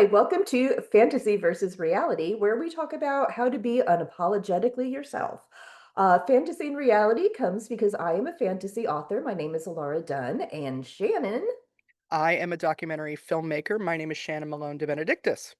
Hi, welcome to Fantasy versus Reality, where we talk about how to be unapologetically yourself. Fantasy and reality comes because I am a fantasy author. My name is Elara Dunn, and Shannon. I am a documentary filmmaker. My name is Shannon Malone, de-Benedictus.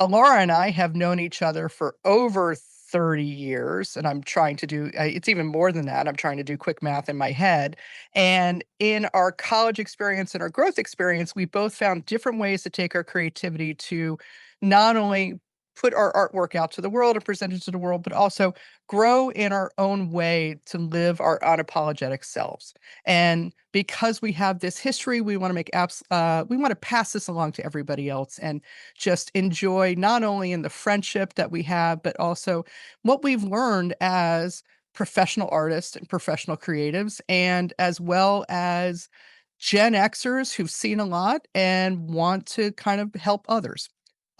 Elara and I have known each other for over 30 years, and I'm trying to do it's even more than that. I'm trying to do quick math in my head. And in our college experience and our growth experience, we both found different ways to take our creativity to not only put our artwork out to the world and present it to the world, but also grow in our own way to live our unapologetic selves. And because we have this history, we want to pass this along to everybody else and just enjoy not only in the friendship that we have, but also what we've learned as professional artists and professional creatives, and as well as Gen Xers who've seen a lot and want to kind of help others.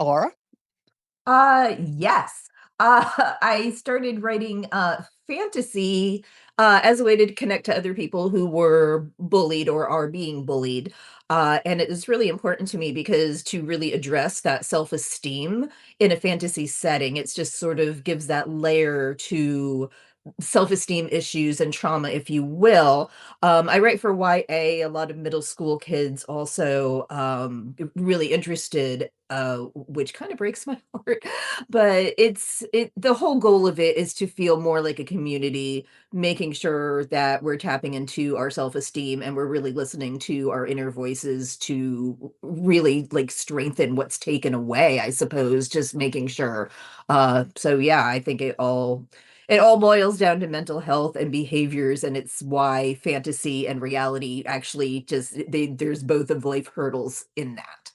Alara? Yes. I started writing fantasy as a way to connect to other people who were bullied or are being bullied. And it is really important to me because to really address that self-esteem in a fantasy setting, it's just sort of gives that layer to self-esteem issues and trauma, if you will. I write for YA, a lot of middle school kids also really interested, which kind of breaks my heart. But the whole goal of it is to feel more like a community, making sure that we're tapping into our self-esteem and we're really listening to our inner voices to really like strengthen what's taken away, I suppose, just making sure. So yeah, I think it all boils down to mental health and behaviors, and it's why fantasy and reality actually just there's both of life hurdles in that.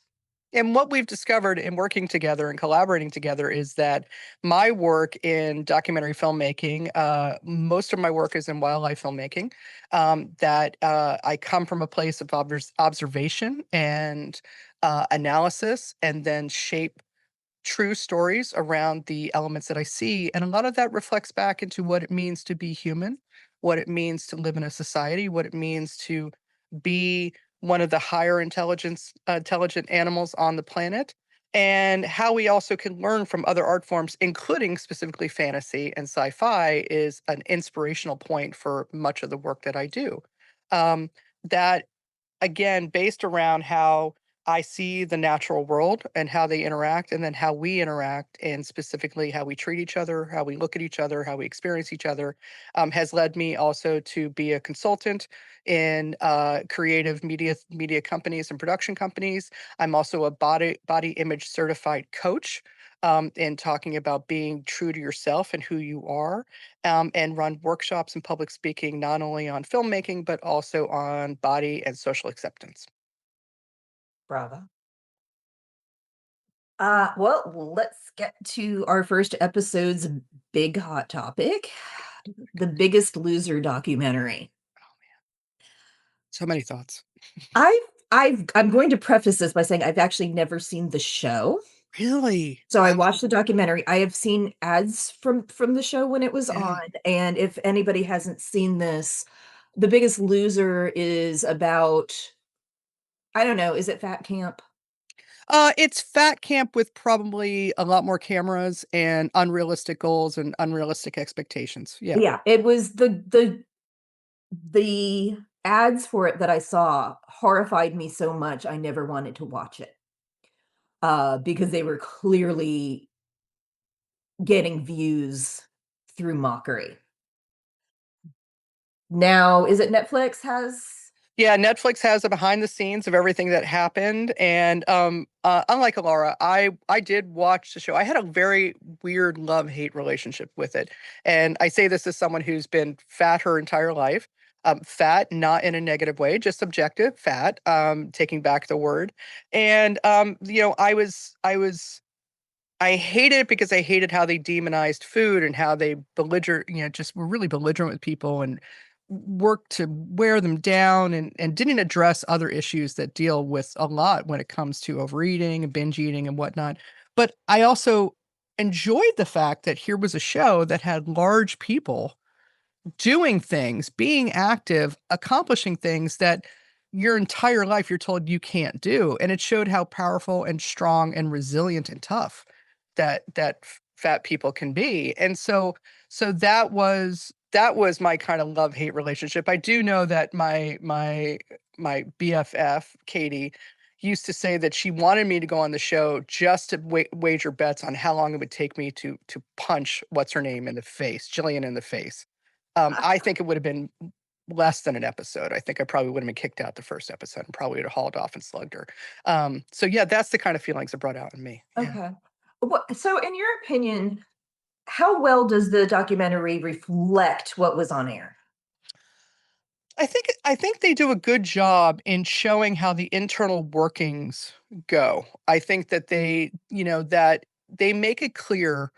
And what we've discovered in working together and collaborating together is that my work in documentary filmmaking, most of my work is in wildlife filmmaking. I come from a place of observation and analysis, and then shape true stories around the elements that I see. And a lot of that reflects back into what it means to be human, what it means to live in a society, what it means to be one of the higher intelligent animals on the planet, and how we also can learn from other art forms, including specifically fantasy and sci-fi, is an inspirational point for much of the work that I do. That again, based around how I see the natural world and how they interact, and then how we interact, and specifically how we treat each other, how we look at each other, how we experience each other, has led me also to be a consultant in creative media companies and production companies. I'm also a body image certified coach. In talking about being true to yourself and who you are, and run workshops and public speaking not only on filmmaking but also on body and social acceptance. Bravo. Well, let's get to our first episode's big hot topic, the Biggest Loser documentary. So many thoughts. I've I'm going to preface this by saying I've actually never seen the show. Really? So I Wow. watched the documentary. I have seen ads from the show when it was Yeah. on, and if anybody hasn't seen this, The Biggest Loser is about, I don't know, is it fat camp? It's fat camp with probably a lot more cameras and unrealistic goals and unrealistic expectations. Yeah. Yeah, it was the ads for it that I saw horrified me so much I never wanted to watch it, because they were clearly getting views through mockery. Now, is it Netflix has. Yeah, Netflix has a behind the scenes of everything that happened, and, unlike Alara, I did watch the show. I had a very weird love-hate relationship with it, and I say this as someone who's been fat her entire life. Fat, not in a negative way, just subjective, fat, taking back the word, and, I hated it because I hated how they demonized food and how they just were really belligerent with people and worked to wear them down, and didn't address other issues that deal with a lot when it comes to overeating and binge eating and whatnot. But I also enjoyed the fact that here was a show that had large people doing things, being active, accomplishing things that your entire life you're told you can't do, and it showed how powerful and strong and resilient and tough fat people can be. And so that was my kind of love-hate relationship. I do know that my BFF, Katie, used to say that she wanted me to go on the show just to wager bets on how long it would take me to punch what's her name in the face, Jillian in the face. I think it would have been less than an episode. I think I probably would have been kicked out the first episode and probably would have hauled off and slugged her. So yeah, that's the kind of feelings it brought out in me. Yeah. Okay. So in your opinion, how well does the documentary reflect what was on air? I think they do a good job in showing how the internal workings go. I think that that they make it clear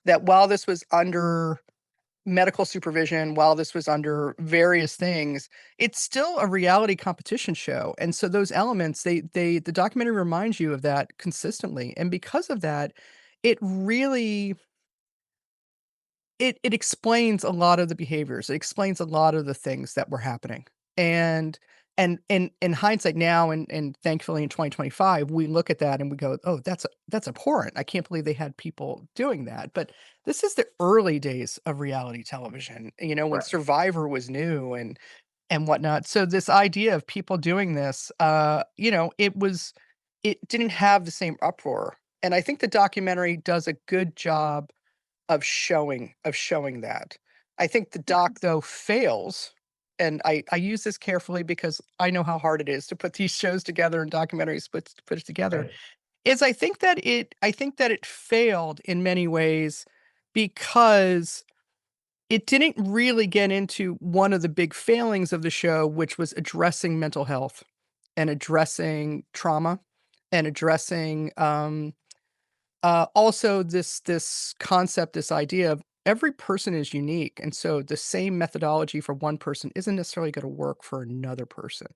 that while this was under medical supervision, while this was under various things, it's still a reality competition show. And so those elements, the documentary reminds you of that consistently. And because of that, it really it explains a lot of the behaviors. It explains a lot of the things that were happening. And in hindsight now and thankfully in 2025, we look at that and we go, "Oh, that's abhorrent. I can't believe they had people doing that." But this is the early days of reality television, when Right. Survivor was new and whatnot. So this idea of people doing this, it didn't have the same uproar. And I think the documentary does a good job of showing that. I think the doc, though, fails, and I use this carefully because I know how hard it is to put these shows together and documentaries put it together, Right. is I think that it failed in many ways because it didn't really get into one of the big failings of the show, which was addressing mental health and addressing trauma and addressing, also this concept, this idea of every person is unique, and so the same methodology for one person isn't necessarily gonna work for another person.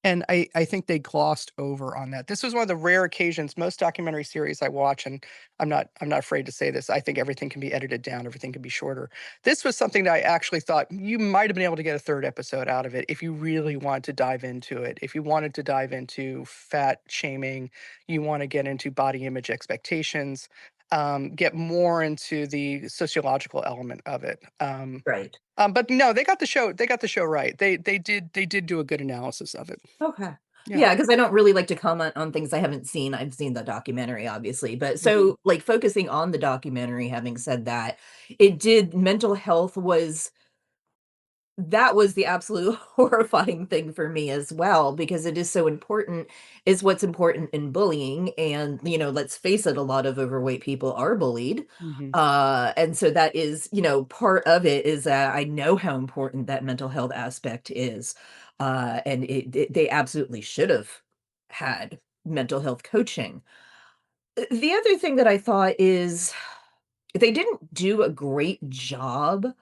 And I think they glossed over on that. This was one of the rare occasions. Most documentary series I watch, and I'm not afraid to say this, I think everything can be edited down, everything can be shorter. This was something that I actually thought you might have been able to get a 3rd episode out of it if you really wanted to dive into it. If you wanted to dive into fat shaming, you wanna get into body image expectations, get more into the sociological element of it. Right. But no, they got the show right. They did do a good analysis of it. Okay. Yeah. Yeah, because I don't really like to comment on things I haven't seen. I've seen the documentary, obviously, but Mhm. so, like, focusing on the documentary, having said that, it did mental health was that was the absolute horrifying thing for me as well, because it is so important is what's important in bullying, and, let's face it, a lot of overweight people are bullied, Mhm. and so that is, part of it is that I know how important that mental health aspect is, and they absolutely should have had mental health coaching. The other thing that I thought is they didn't do a great job.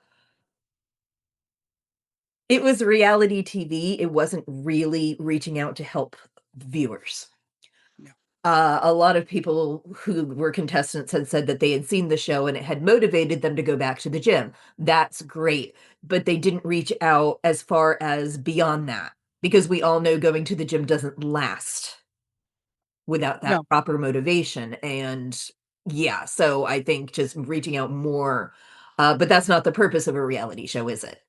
It was reality TV, it wasn't really reaching out to help viewers. No. A lot of people who were contestants had said that they had seen the show and it had motivated them to go back to the gym. That's great, but they didn't reach out as far as beyond that, because we all know going to the gym doesn't last without that No. proper motivation, and yeah, so I think just reaching out more, but that's not the purpose of a reality show, is it?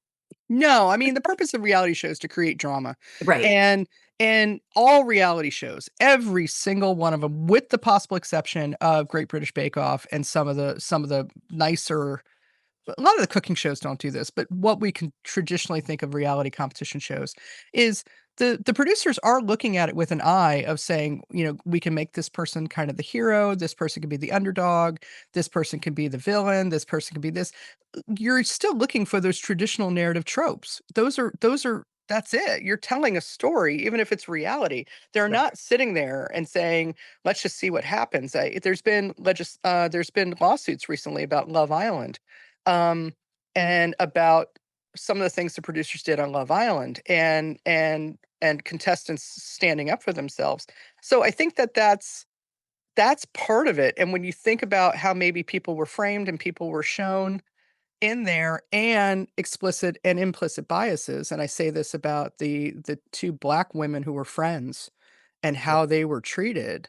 No, I mean, the purpose of reality shows is to create drama, Right, and all reality shows, every single one of them, with the possible exception of Great British Bake Off and some of the nicer. A lot of the cooking shows don't do this, but what we can traditionally think of reality competition shows is the producers are looking at it with an eye of saying, we can make this person kind of the hero, this person can be the underdog, this person can be the villain, this person can be this. You're still looking for those traditional narrative tropes. Those are that's it. You're telling a story, even if it's reality. They're right, not sitting there and saying, "Let's just see what happens." There's been lawsuits recently about Love Island, um, and about some of the things the producers did on Love Island, and contestants standing up for themselves. So I think that's part of it. And when you think about how maybe people were framed and people were shown, in there, and explicit and implicit biases, and I say this about the 2 Black women who were friends and Yeah, how they were treated.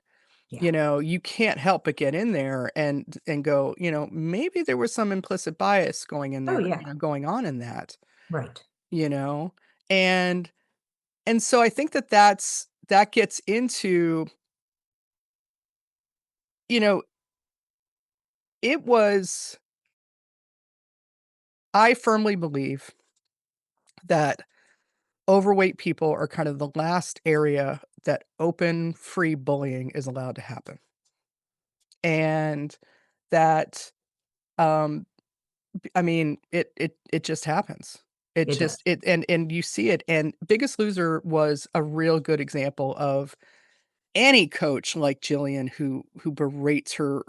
yeah. You know, you can't help but get in there and go, maybe there was some implicit bias going in Oh, there, yeah. going on in that, Right. you know? And and so I think that gets into, you know, it was I firmly believe that overweight people are kind of the last area that open free bullying is allowed to happen. And that, um I mean, it just happens. It It does. just it and you see it, and Biggest Loser was a real good example of any coach like Jillian who berates her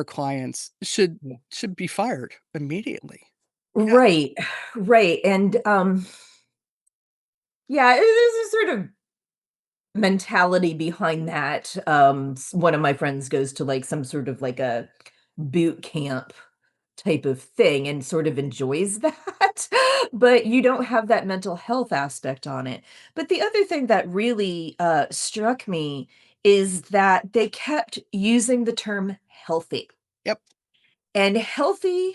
clients Yeah. should be fired immediately. Yeah. Right. Right, and, yeah, there's a sort of mentality behind that. One of my friends goes to like some sort of like a boot camp type of thing and sort of enjoys that, but you don't have that mental health aspect on it. But the other thing that really struck me is that they kept using the term healthy, Yep. and healthy,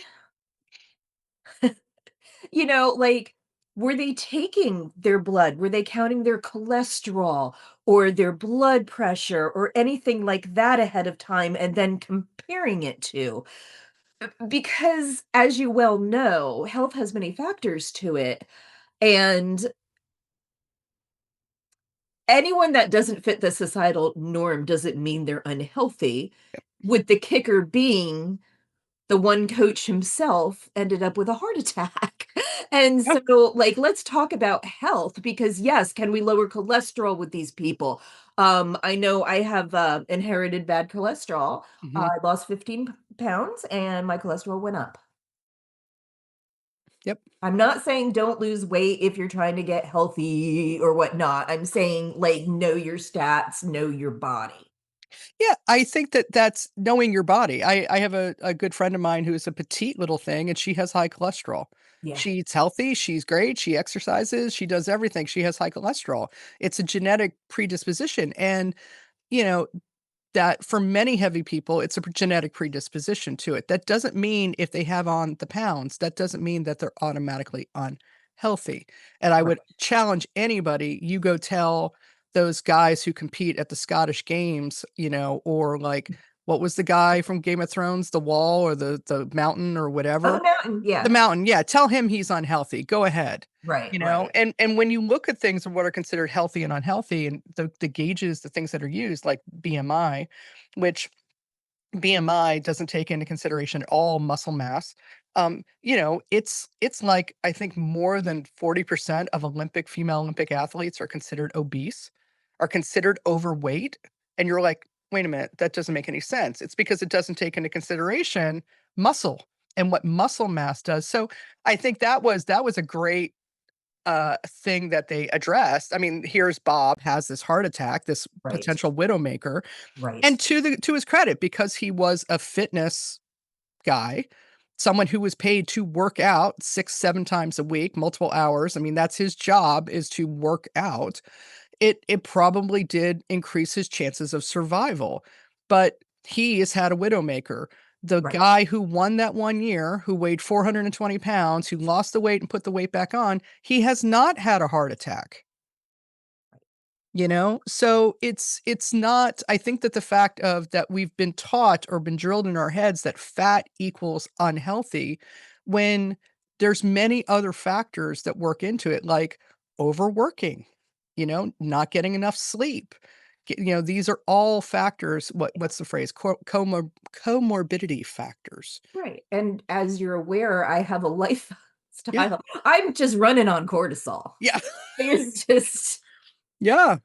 like, were they taking their blood? Were they counting their cholesterol or their blood pressure or anything like that ahead of time and then comparing it to? Because as you well know, health has many factors to it. And anyone that doesn't fit the societal norm doesn't mean they're unhealthy. With the kicker being the one coach himself ended up with a heart attack. And Yeah. so, like, let's talk about health because, yes, can we lower cholesterol with these people? I know I have inherited bad cholesterol. Mhm. I lost 15 pounds and my cholesterol went up. Yep. I'm not saying don't lose weight if you're trying to get healthy or whatnot. I'm saying, like, know your stats, know your body. Yeah, I think that that's knowing your body. I have a good friend of mine who's a petite little thing, and she has high cholesterol. Yeah, She eats healthy, she's great, she exercises, she does everything, she has high cholesterol. It's a genetic predisposition, and, you know, that for many heavy people, it's a genetic predisposition to it. That doesn't mean if they have on the pounds, that doesn't mean that they're automatically unhealthy. And I right. would challenge anybody, you go tell those guys who compete at the Scottish Games, or like what was the guy from Game of Thrones, the wall or the mountain or Oh, the whatever? mountain, The yeah. mountain, yeah, tell him he's unhealthy. Go ahead. Right, right. And when you look at things of what are considered healthy and unhealthy and the gauges, the things that are used like BMI, which BMI doesn't take into consideration at all muscle mass. It's like I think more than 40% of female Olympic athletes are considered obese, are considered overweight. And you're like, wait a minute, that doesn't make any sense. It's because it doesn't take into consideration muscle and what muscle mass does. So I think that was a great thing that they addressed. I mean, here's Bob has this heart attack, this Right, potential widowmaker, right. and to his credit, because he was a fitness guy, someone who was paid to work out 6, 7 times a week, multiple hours. I mean, that's his job is to work out. It probably did increase his chances of survival, but he has had a widowmaker. The Right. guy who won that 1 year, who weighed 420 pounds, who lost the weight and put the weight back on, he has not had a heart attack. So it's not, I think that the fact of that we've been taught or been drilled in our heads that fat equals unhealthy, when there's many other factors that work into it, like overworking, not getting enough sleep. These are all factors. What's the phrase? Comorbidity factors. Right, and as you're aware, I have a Yeah. lifestyle. I'm just running on cortisol. Yeah. It's just Yeah.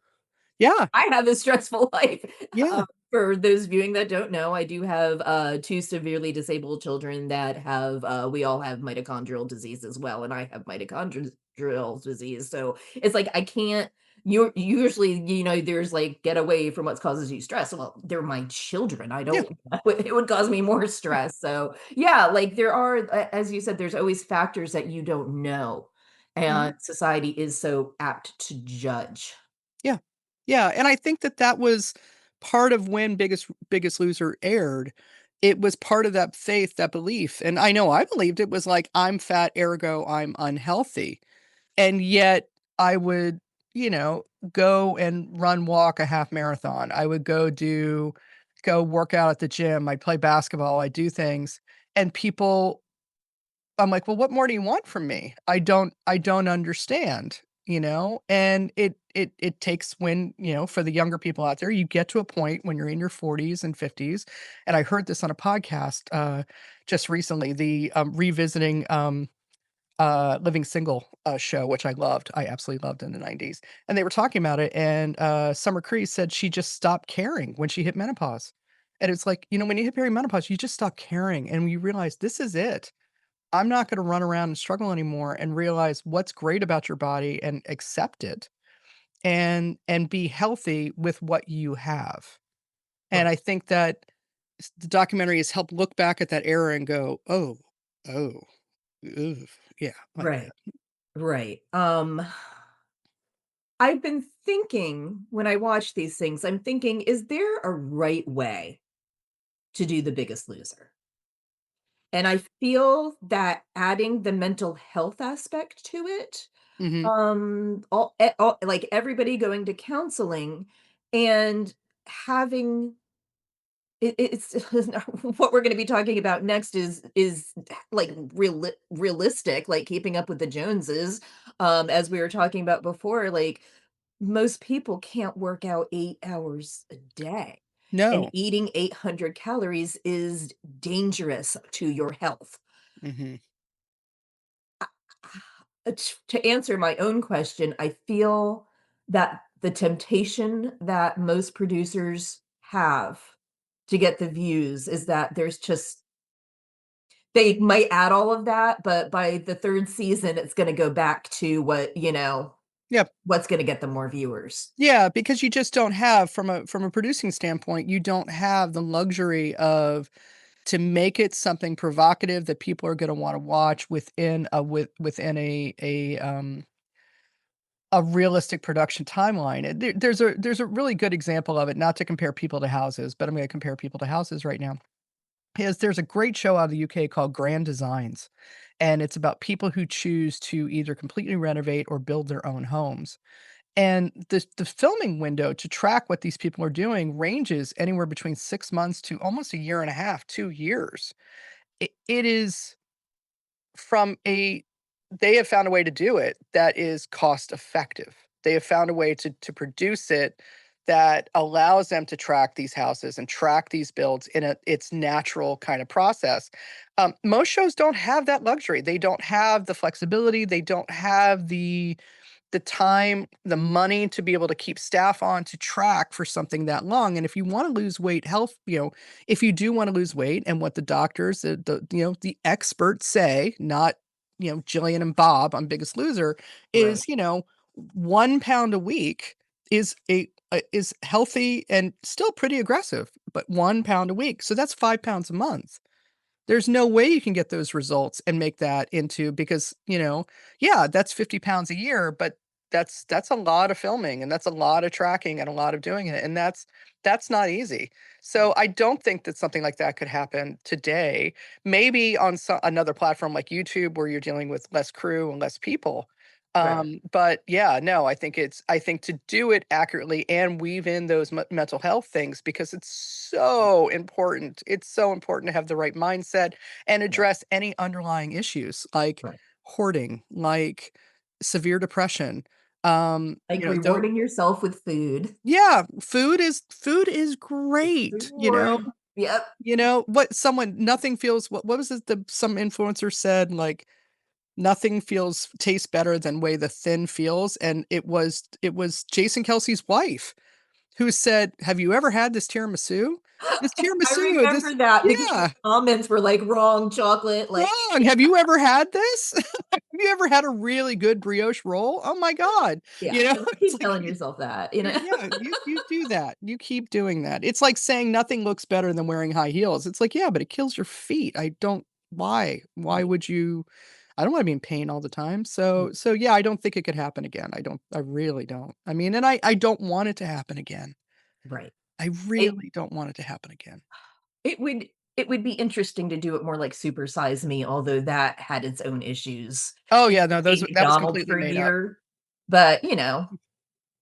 Yeah. I have a stressful life. Yeah. For those viewing that don't know, I do have, 2 severely disabled children that have, we all have mitochondrial disease as well, and I have mitochondrial disease, so it's like I can't you're usually, there's like get away from what causes you stress. Well, they're my children. I Yeah. don't, it would cause me more stress. So, yeah, like there are, as you said, there's always factors that you don't know. Mhm. And society is so apt to judge. Yeah. Yeah, and I think that that was part of when Biggest Loser aired. It was part of that faith, that belief, and I know I believed it was like, "I'm fat, ergo I'm unhealthy." And yet I would, you know, go and walk a half marathon. I would go work out at the gym. I'd play basketball. I'd do things. And people, I'm like, well, what more do you want from me? I don't understand, you know? And it takes when, for the younger people out there, you get to a point when you're in your 40s and 50s. And I heard this on a podcast just recently, the revisiting Living Single, show, which I loved. I absolutely loved in the '90s, and they were talking about it, and, Summer Cree said she just stopped caring when she hit menopause, and it's like, when you hit perimenopause, you just stop caring, and you realize, "This is it. I'm not gonna run around and struggle anymore," and realize what's great about your body and accept it, and be healthy with what you have, and Right. I think that the documentary has helped look back at that era and go, "Oh, oh, ugh, yeah, like Right. that." Right. I've been thinking when I watch these things, I'm thinking, is there a right way to do The Biggest Loser? And I feel that adding the mental health aspect to it, Mhm. like everybody going to counseling and having it's what we're going to be talking about next is like realistic, like keeping up with the Joneses. As we were talking about before, like most people can't work out 8 hours a day, and No. eating 800 calories is dangerous to your health. Mhm. To answer my own question, I feel that the temptation that most producers have to get the views is that there's just they might add all of that, but by the 3rd season, it's gonna go back to Yep. what's gonna get them more viewers. Yeah, because you just don't have from a producing standpoint, you don't have the luxury of to make it something provocative that people are gonna wanna watch within within a realistic production timeline. And there's a really good example of it, not to compare people to houses, but I'm gonna compare people to houses right now. There's a great show out of the UK called Grand Designs, and it's about people who choose to either completely renovate or build their own homes. And the filming window to track what these people are doing ranges anywhere between 6 months to almost a year and a half, 2 years. It is from a they have found a way to do it that is cost effective. They have found a way to produce it that allows them to track these houses and track these builds in its natural kind of process. Most shows don't have that luxury. They don't have the flexibility. They don't have the time, the money to be able to keep staff on to track for something that long. And if you want to lose weight, if you do want to lose weight and what the doctors, the experts say, not, Jillian and Bob on Biggest Loser, Right, is, 1 pound a week is healthy and still pretty aggressive, but 1 pound a week. So that's 5 pounds a month. There's no way you can get those results and make that into because, yeah, that's 50 pounds a year, but that's a lot of filming and that's a lot of tracking and a lot of doing it. And that's not easy. So I don't think that something like that could happen today. Maybe on another platform like YouTube where you're dealing with less crew and less people. right, But yeah, no, I think to do it accurately and weave in those mental health things because it's so important. It's so important to have the right mindset and right, address any underlying issues like right. hoarding, like severe depression. Like Though rewarding yourself with food. yeah, food is great, Reward. Yep. what someone nothing feels what was it the some influencer said like nothing tastes better than way the thin feels, and it was Jason Kelsey's wife who said, "Have you ever had this tiramisu? This I tiramisu, remember this." that because the Yeah, comments were like wrong chocolate, like "Wrong, have you ever had this?" you ever had a really good brioche roll? Oh my god." Yeah, You know, it's keep like telling yourself that, you know? yeah, you do that. You keep doing that. It's like saying nothing looks better than wearing high heels. It's like, yeah, but it kills your feet. I don't why? Why Right, would you I don't wanna be in pain all the time. mm, So yeah, I don't think it could happen again. I really don't. I mean, and I don't want it to happen again. right. I It really don't want it to happen again. it would it would be interesting to do it more like Super Size Me, although that had its own issues. Oh, He yeah, no, ate that was McDonald's completely for a made up. year, but,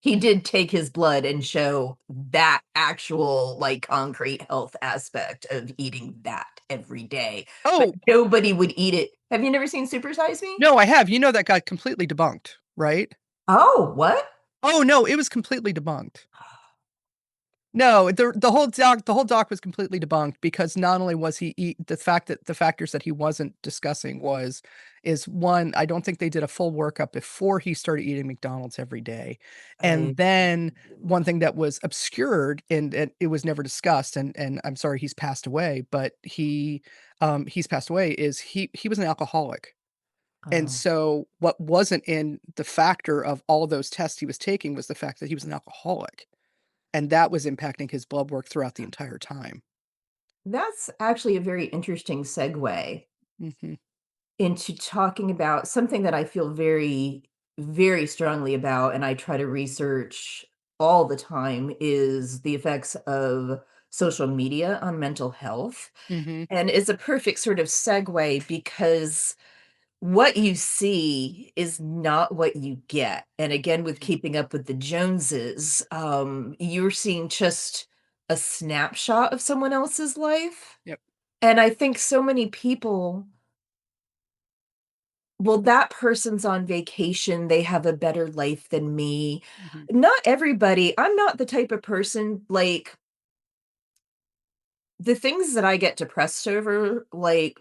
he did take his blood and show that actual, like, concrete health aspect of eating that every day, but Oh, nobody would eat it. Have you never seen Super Size Me? no, I have. You know that got completely debunked, right? Oh, what? Oh, no, it was completely debunked. No, the whole doc was completely debunked because not only was he eat the factors that he wasn't discussing is one, I don't think they did a full workup before he started eating McDonald's every day, I and then one thing that was obscured and it was never discussed, and I'm sorry he's passed away, but he's passed away, is he was an alcoholic, and Oh, so what wasn't in the factor of all those tests he was taking was the fact that he was an alcoholic. And that was impacting his blood work throughout the entire time. that's actually a very interesting segue Mhm, into talking about something that I feel very, very strongly about, and I try to research all the time is the effects of social media on mental health. mhm, And it's a perfect sort of segue because what you see is not what you get. And again, with mhm, keeping up with the Joneses, you're seeing just a snapshot of someone else's life. yep, And I think so many people, well, that person's on vacation, they have a better life than me. mhm, Not everybody, I'm not the type of person like the things that I get depressed over, like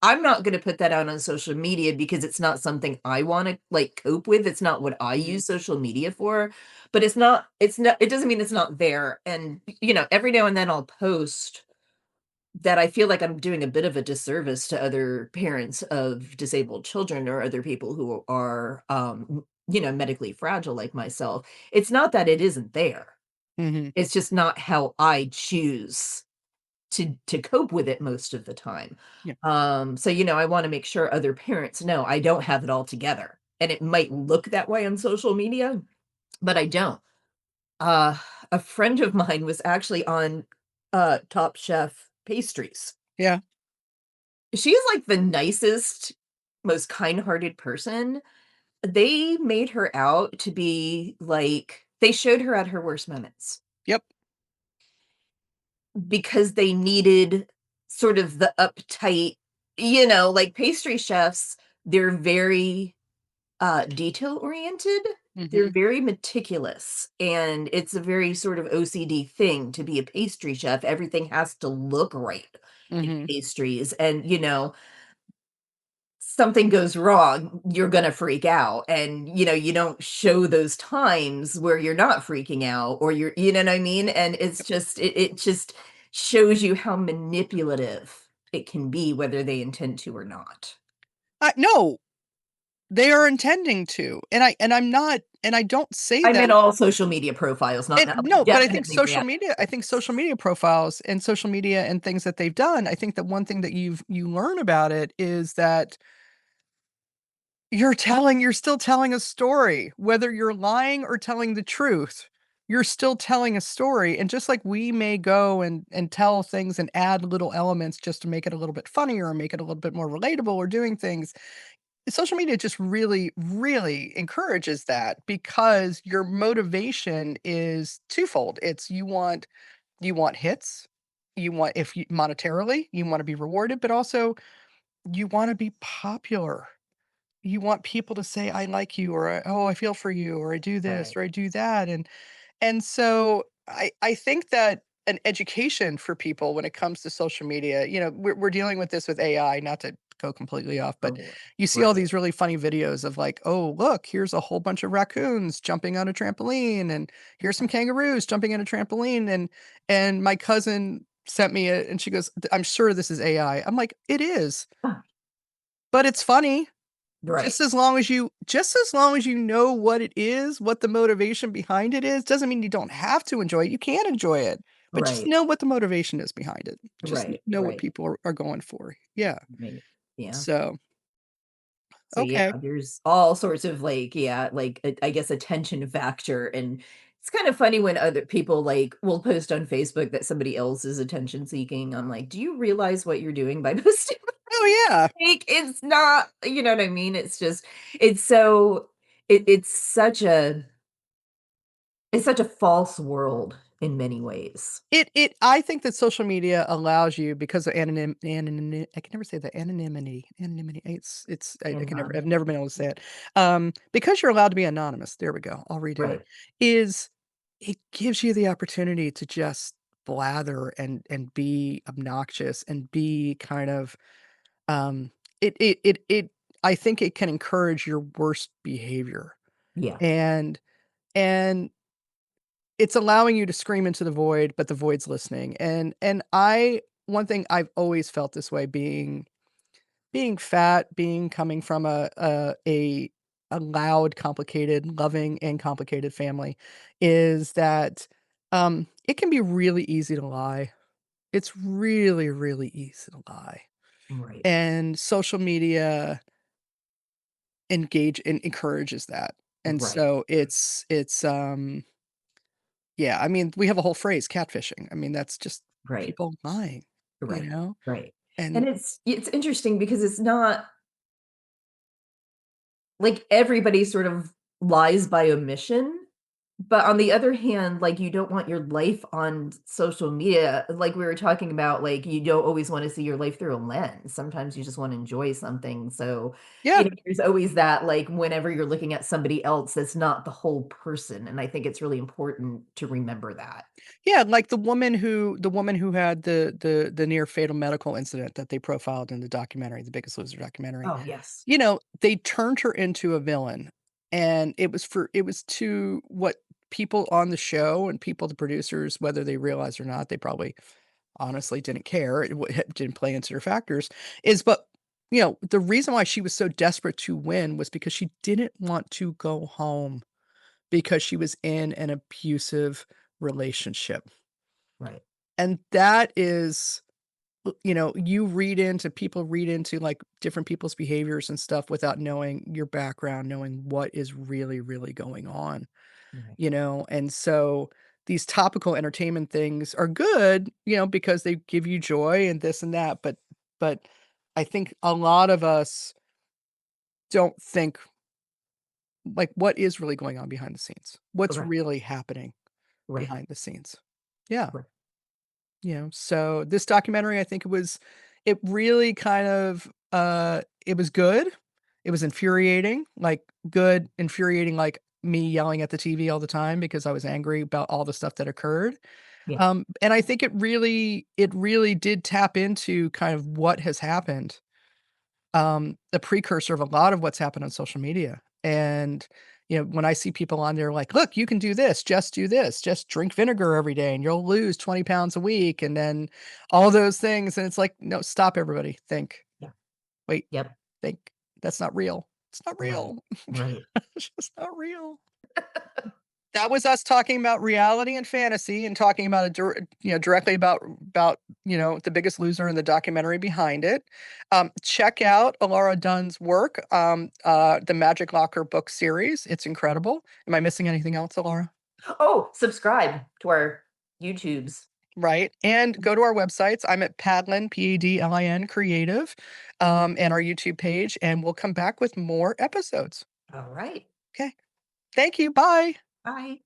I'm not gonna put that out on social media because it's not something I wanna, like, cope with, it's not what I mhm, use social media for, but it doesn't mean it's not there, and, every now and then I'll post that I feel like I'm doing a bit of a disservice to other parents of disabled children or other people who are, medically fragile like myself. It's not that it isn't there, mhm, it's just not how I choose to cope with it most of the time. yeah, So, I wanna make sure other parents know I don't have it all together, and it might look that way on social media, but I don't. Uh, a friend of mine was actually on, Top Chef Pastries. yeah, She's, like, the nicest, most kind-hearted person. They made her out to be, like they showed her at her worst moments. yep, Because they needed sort of the uptight, like pastry chefs, they're very, detail oriented. They're mhm, very meticulous, and it's a very sort of OCD thing to be a pastry chef. Everything has to look right in mhm, pastries, and, something goes wrong, you're gonna freak out, and, you don't show those times where you're not freaking out or you know what I mean? And it's yep. just it just shows you how manipulative it can be, whether they intend to or not. No, they are intending to, I'm not and I don't say I that meant all social media profiles, not and now, no, but definitely reality I TV. think social media profiles and social media and things that they've done, I think that one thing that you learn about it is that you're still telling a story, whether you're lying or telling the truth. You're still telling a story, and just like we may go and tell things and add little elements just to make it a little bit funnier or make it a little bit more relatable or doing things, social media just really, really encourages that because your motivation is twofold. It's you want hits, you want if you monetarily, you wanna be rewarded, but also you wanna be popular. You want people to say, "I like you," or, "Oh, I feel for you," or, "I do this," Right. or, "I do that," and so I think that an education for people when it comes to social media, we're dealing with this with AI, not to go completely off, but Oh, you see all right. these really funny videos of like, "Oh, look, here's a whole bunch of raccoons jumping on a trampoline, and here's some kangaroos jumping on a trampoline," and my cousin sent me it, and she goes, "I'm sure this is AI." I'm like, "It is, Ah, but it's funny." Right. Just as long as you know what it is, what the motivation behind it is, doesn't mean you don't have to enjoy it, you can enjoy it, but just Right. know what the motivation is behind it. Just Right. know what Right. people are going for. Yeah. Right. Yeah. So, So yeah, okay. there's all sorts of like, yeah, like I guess attention factor. And it's kind of funny when other people like will post on Facebook that somebody else is attention seeking. I'm like, do you realize what you're doing by posting? Oh, yeah. Like, it's not, you know what I mean? It's just, it's so, it's such a, it's such a false world in many ways. I think that social media allows you because of I can never say that, anonymity, I And can never I've never been able to say it. Because you're allowed to be anonymous, there we go, I'll redo it, right, is it gives you the opportunity to just blather and be obnoxious and be kind of, um it I think it can encourage your worst behavior, yeah, and and it's allowing you to scream into the void, but the void's listening, and I one thing I've always felt this way being fat, being coming from a loud, complicated, loving, and complicated family is that, it can be really easy to lie. It's really, really easy to lie, right, and social media encourages that, and right, so yeah, I mean, we have a whole phrase, catfishing. I mean, that's just right, people lying, you right, know? right. And And it's interesting because it's not like everybody sort of lies by omission, but on the other hand, like, you don't want your life on social media, like we were talking about, like, you don't always wanna see your life through a lens. Sometimes you just wanna enjoy something, so, yeah, there's always that, like, whenever you're looking at somebody else, that's not the whole person, and I think it's really important to remember that. yeah, like the woman who had the near fatal medical incident that they profiled in the documentary, The Biggest Loser documentary. Oh, yes. They turned her into a villain, and it was to what people on the show and people, the producers, whether they realized or not, they probably honestly didn't care, it didn't play into their factors, is but, the reason why she was so desperate to win was because she didn't want to go home because she was in an abusive relationship, Right. and that is people read into, like, different people's behaviors and stuff without knowing your background, knowing what is really, really going on, Right. and so these topical entertainment things are good, because they give you joy and this and that, but I think a lot of us don't think, like, what is really going on behind the scenes? What's Right. really happening Right. behind the scenes? Yeah. Right. So this documentary, I think it really kind of, it was good. It was infuriating, like good, infuriating, like me yelling at the TV all the time because I was angry about all the stuff that occurred. Yeah. And I think it really did tap into kind of what has happened, the precursor of a lot of what's happened on social media. And, when I see people on there like, look, you can do this, just drink vinegar every day and you'll lose 20 pounds a week. And then all those things. And it's like, no, stop, everybody. Think, Yeah. wait, Yep. think. That's not real. It's not Right. real. Right. It's just not real. That was us talking about reality and fantasy and talking about directly about, The Biggest Loser and the documentary behind it. Check out Elara Dunn's work, the Magic Locker book series. It's incredible. Am I missing anything else, Elara? Oh, subscribe to our YouTubes. Right, and go to our websites. I'm at Padlin, Padlin Creative, and our YouTube page, and we'll come back with more episodes. All right. Okay. Thank you. Bye. Bye.